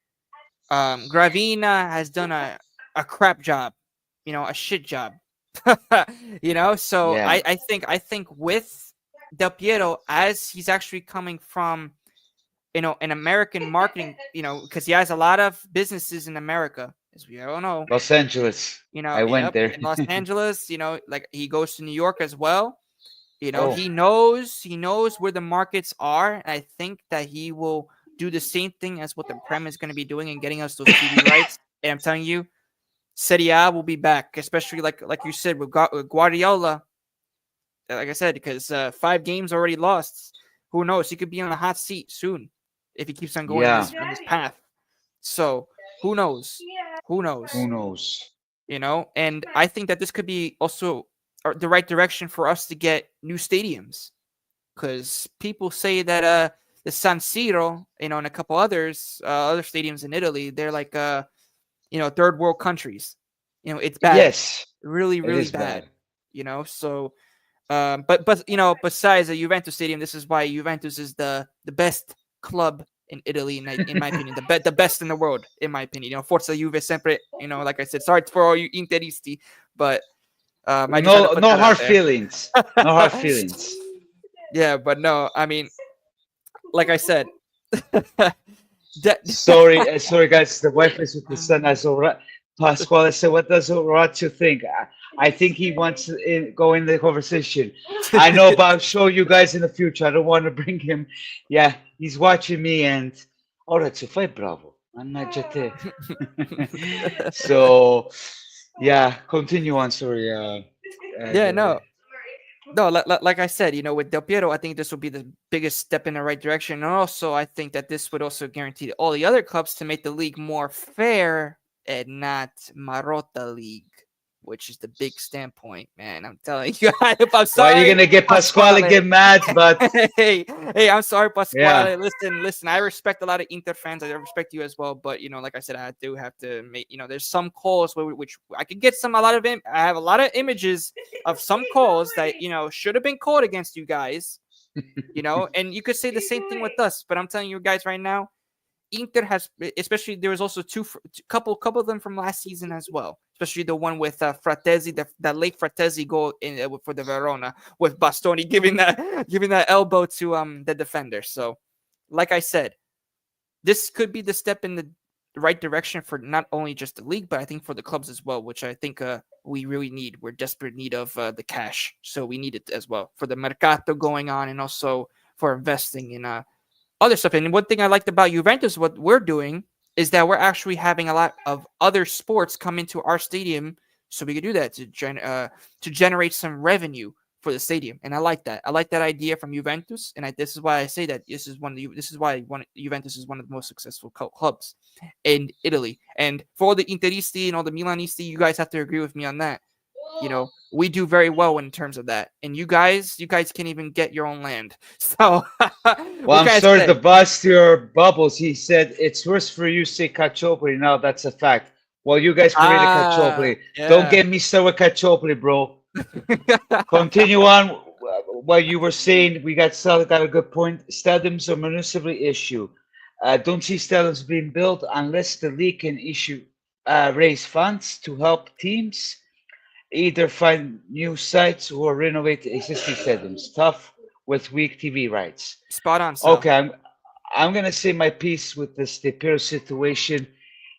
Gravina has done a crap job, a shit job. So Yeah. I think with Del Piero, as he's actually coming from an American marketing, because he has a lot of businesses in America, as we all know. Los Angeles. I went there. In Los Angeles, like he goes to New York as well. Oh. He knows where the markets are, and I think that he will do the same thing as what the Prem is going to be doing and getting us those TV rights. And I'm telling you, Serie A will be back, especially like you said with Guardiola. Like I said, because 5 games already lost. Who knows? He could be on the hot seat soon if he keeps on going Yeah. on this path. So who knows? Who knows? Who knows? And I think that this could be also the right direction for us to get new stadiums, because people say that the San Siro, and a couple others, other stadiums in Italy, they're like third world countries. It's bad. Yes. Really, really bad. So but besides the Juventus stadium, this is why Juventus is the best club in Italy, in my opinion, the best in the world, in my opinion. Forza Juve sempre. Like I said, sorry for all you Interisti, but I just had to put no that hard out there. feelings. No hard feelings. Yeah, but no, I mean, like I said. Sorry, guys. The wife is with the son. Pasquale said, "What does Orazio think?" I think he wants to go in the conversation. I know, but I'll show you guys in the future. I don't want to bring him. Yeah, he's watching me, and Orazio, fai bravo. So, yeah, continue on. Sorry. Yeah, no. Like I said, with Del Piero, I think this will be the biggest step in the right direction. And also, I think that this would also guarantee all the other clubs to make the league more fair and not Marotta League, which is the big standpoint, man. I'm telling you. I'm sorry. Well, you're gonna get Pasquale get mad, but hey, I'm sorry, Pasquale. Yeah. Listen. I respect a lot of Inter fans. I respect you as well. But like I said, I do have to make. There's some calls which I could get I have a lot of images of some calls that should have been called against you guys. And you could say the same thing with us, but I'm telling you guys right now, Inter has, especially there was also couple of them from last season as well, especially the one with Fratesi, that late Fratesi goal for the Verona with Bastoni giving that elbow to the defender. So, like I said, this could be the step in the right direction for not only just the league, but I think for the clubs as well, which I think we really need. We're desperate need of the cash, so we need it as well for the mercato going on, and also for investing in other stuff. And one thing I liked about Juventus, what we're doing is that we're actually having a lot of other sports come into our stadium, so we could do that to generate some revenue for the stadium. And I like that. I like that idea from Juventus, and this is why I say that this is why Juventus is one of the most successful clubs in Italy. And for all the Interisti and all the Milanisti, you guys have to agree with me on that. We do very well in terms of that, and you guys can't even get your own land. So, Well, what I'm can I sorry to say? bust your bubbles. He said it's worse for you say Calciopoli. Now that's a fact. Well, you guys created Ah, Calciopoli. Don't yeah. get me started with Calciopoli, bro. Continue on what you were saying. We got a good point. Stadiums are municipal issue. Don't see stadiums being built unless the league can issue raise funds to help teams either find new sites or renovate existing stadiums. Tough with weak TV rights. Spot on, Sal. Okay, I'm gonna say my piece with the Stepiro situation,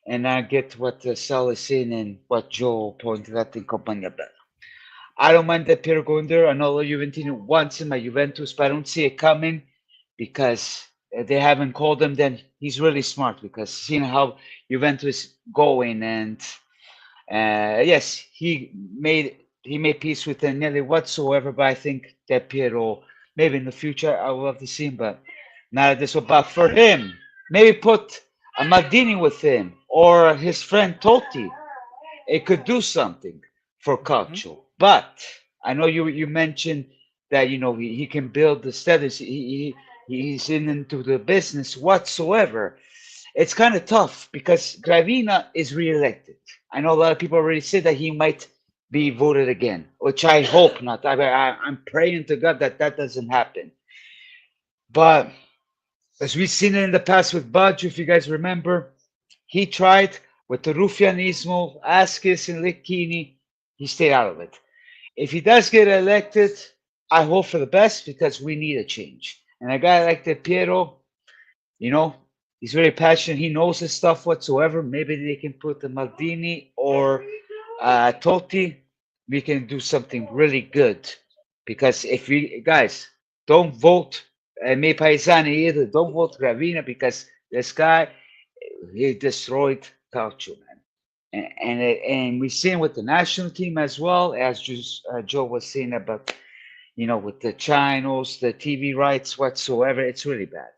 and I get what Sal is saying and what Joe pointed out in company about. I don't mind that Piero going there. I know Juventino wants him at Juventus, but I don't see it coming because they haven't called him. Then he's really smart because seeing how Juventus going and yes, he made peace with Agnelli whatsoever. But I think that Piero maybe in the future I will love to see him, but not at this one. But for him, maybe put a Maldini with him or his friend Totti. It could do something for Mhm. Calcio. But I know you mentioned that he can build the status. He's into the business whatsoever. It's kind of tough because Gravina is reelected. I know a lot of people already said that he might be voted again, which I hope not. I'm praying to God that that doesn't happen. But as we've seen it in the past with Baggio, if you guys remember, he tried with the Ruffianismo, Askis, and Lecchini. He stayed out of it. If he does get elected, I hope for the best because we need a change. And a guy like the Piero, you know, he's very passionate. He knows his stuff whatsoever. Maybe they can put the Maldini or Totti. We can do something really good. Because if we guys don't vote me Paisani either, don't vote Gravina because this guy he destroyed culture, man. And we've seen with the national team as well as just Joe was saying about with the channels, the TV rights whatsoever. It's really bad.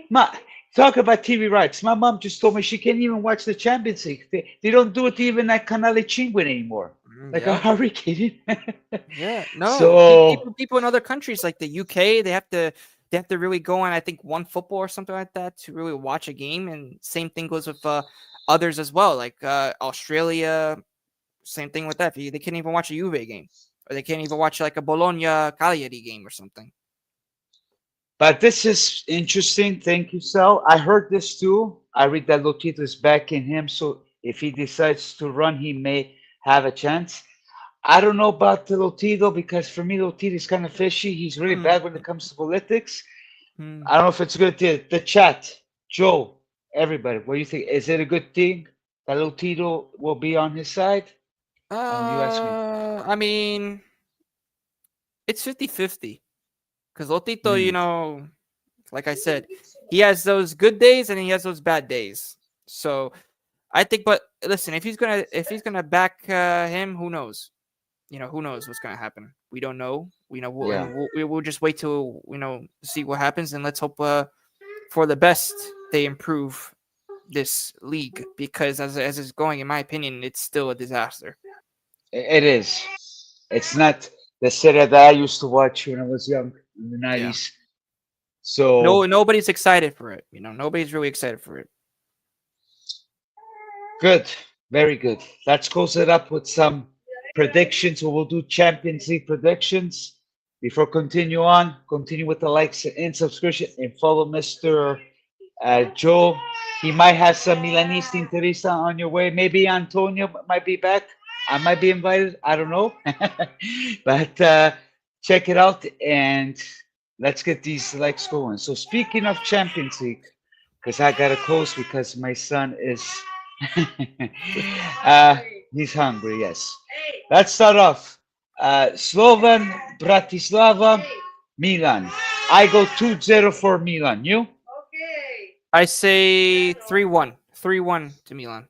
Ma, talk about TV rights. My mom just told me she can't even watch the Champions League. They don't do it even at Canale 5 anymore. Like, Yeah. are we kidding? Yeah. No. So, People in other countries like the UK, they have to really go on. I think one football or something like that to really watch a game. And same thing goes with others as well, like Australia. Same thing with that. They can't even watch a Juve game, or they can't even watch like a Bologna Cagliari game or something. but this is interesting. Thank you, Sal. I heard this too. I read that Lotito is backing him. So if he decides to run, he may have a chance. I don't know about the Lotito because for me, Lotito is kind of fishy. He's really Mm, bad when it comes to politics. mm. I don't know if it's a good thing. The chat, Joe, everybody, what do you think? Is it a good thing that Lotito will be on his side? You ask me. I mean, it's 50-50 because Lotito, Hmm. like I said, he has those good days and he has those bad days. So I think, but listen, if he's gonna back him, who knows? Who knows what's gonna happen? We don't know. Yeah. We'll just wait till see what happens, and let's hope for the best they improve this league because as it's going, in my opinion, it's still a disaster. It is. It's not the serie that I used to watch when I was young in the Yeah. 90s. No, So nobody's excited for it. Nobody's really excited for it. good. Very good. Let's close it up with some predictions. We'll do Champions League predictions. Before continue with the likes and subscription and follow Mr. Joe. He might have some Milanese Teresa on your way. Maybe Antonio might be back. I might be invited. I don't know. But check it out and let's get these likes going. So speaking of Champions League, because I gotta close because my son is he's hungry, yes. Let's start off. Slovan, Bratislava, Milan. I go 2-0 for Milan. You? I say 3-1. 3-1 to Milan.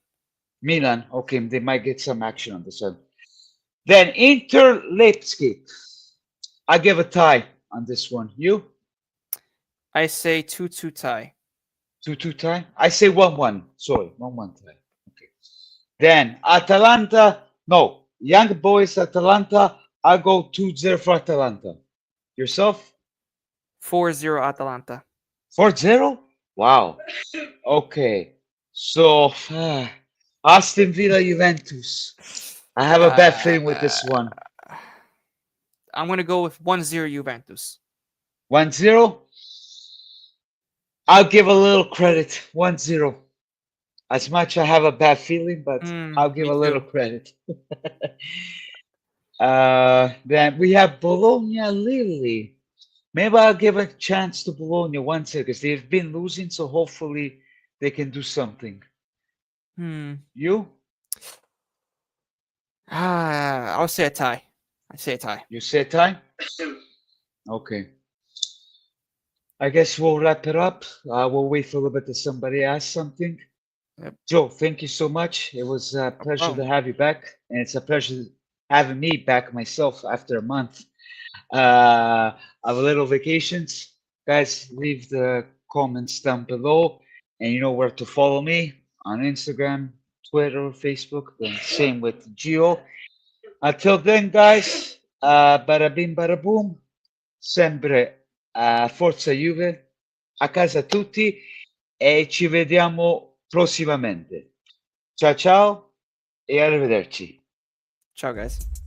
Milan. Okay, they might get some action on this one. Then Inter Leipzig. I give a tie on this one. You? I say 2-2 tie. 2-2 tie? I say 1-1. Sorry, 1-1 tie. Okay. Then Atalanta. No, Young Boys Atalanta. I go 2-0 for Atalanta. Yourself? 4-0 Atalanta. 4-0? Wow. Okay. So Aston Villa Juventus. I have a bad feeling with this one. I'm going to go with 1-0 Juventus. 1-0? I'll give a little credit. 1-0. As much I have a bad feeling, but I'll give a little credit. Then we have Bologna Lille. Maybe I'll give a chance to Bologna 1-0 because they've been losing, so hopefully they can do something. You? I'll say a tie. I say a tie. You say a tie? Okay. I guess we'll wrap it up. We'll wait for a little bit till somebody asks something. Yep. Joe, thank you so much. It was a pleasure to have you back. And it's a pleasure having me back myself after a month of a little vacations. Guys, leave the comments down below. And you know where to follow me on Instagram, Twitter, Facebook. And same with Gio. Until then, guys, bada bim, bada boom. Sempre Forza Juve, a casa tutti e ci vediamo prossimamente. Ciao ciao e arrivederci. Ciao, guys.